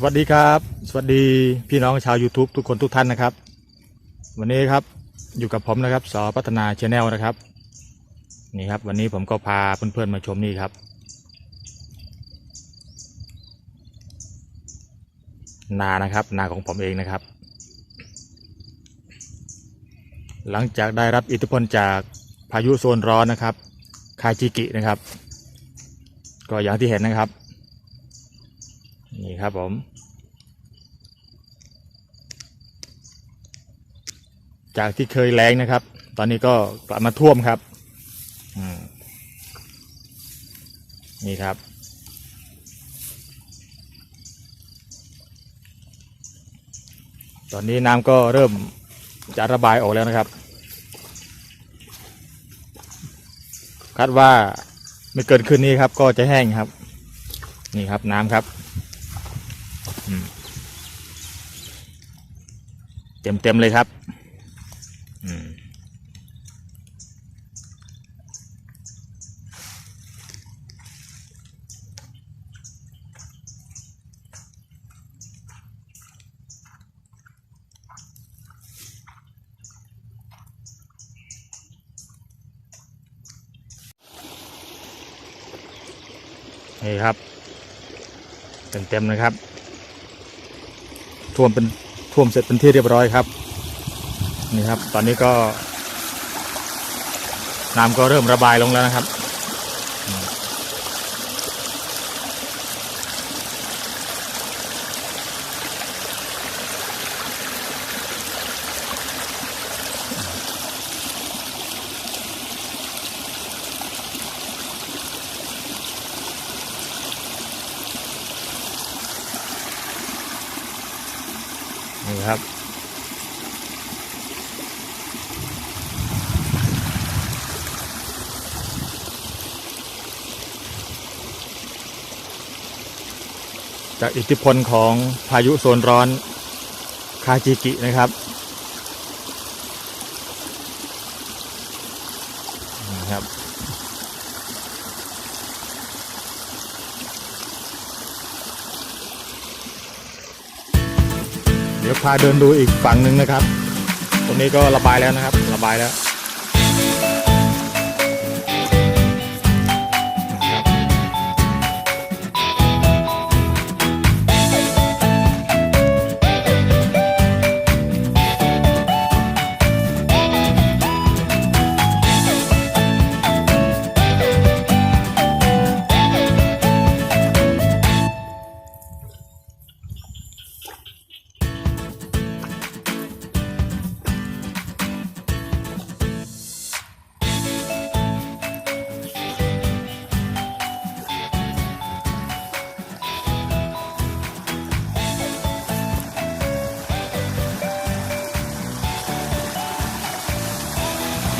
สวัสดีครับสวัสดีพี่น้องชาว YouTube ทุกคนทุกท่านนะครับวันนี้ครับอยู่กับผมนะครับสพัฒนาชาแนลนะครับนี่ครับวันนี้ผมก็พาเพื่อนๆมาชมนี่ครับนานะครับนาของผมเองนะครับหลังจากได้รับอิทธิพลจากพายุโซนร้อนนะครับคาจิกินะครับก็อย่างที่เห็นนะครับนี่ครับผมจากที่เคยแล้งนะครับตอนนี้ก็กลับมาท่วมครับนี่ครับตอนนี้น้ำก็เริ่มจะระบายออกแล้วนะครับคาดว่าไม่เกินคืนนี้ครับก็จะแห้งครับนี่ครับน้ำครับเต็มเลยครับนี่ครับเต็มนะครับท่วมเสร็จเป็นที่เรียบร้อยครับนี่ครับตอนนี้ก็น้ำก็เริ่มระบายลงแล้วนะครับนี่ครับจากอิทธิพลของพายุโซนร้อนคาจิกินะครับนะครับเดี๋ยวพาเดินดูอีกฝั่งหนึ่งนะครับตรงนี้ก็ระบายแล้วนะครับระบายแล้ว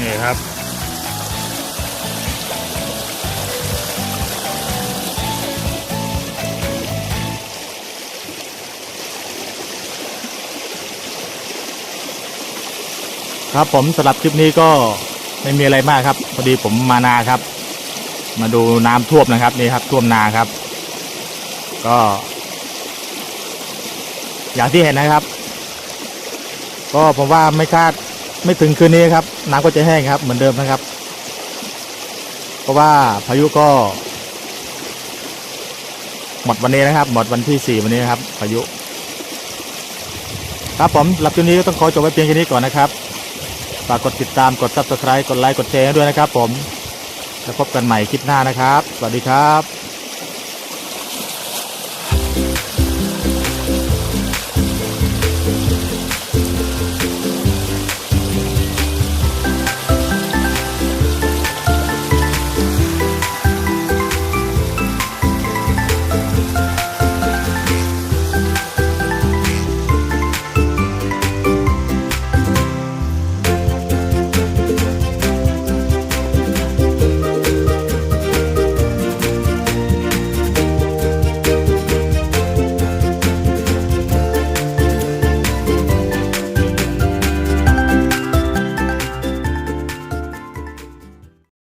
นี่ครับครับผมสำหรับคลิปนี้ก็ไม่มีอะไรมากครับพอดีผมมานาครับมาดูน้ำท่วมนะครับนี่ครับท่วมนาครับก็อย่างที่เห็นนะครับก็ผมว่าไม่ถึงคืนนี้ครับน้ำก็จะแห้งครับเหมือนเดิมนะครับเพราะว่าพายุก็หมดวันนี้นะครับหมดวันที่4วันนี้ครับพายุครับผมสำหรับคลิปนี้ก็ต้องขอจบไว้เพียงแค่นี้ก่อนนะครับฝากกดติดตามกด Subscribe กดไลค์กดแชร์ด้วยนะครับผมแล้วพบกันใหม่คลิปหน้านะครับสวัสดีครับ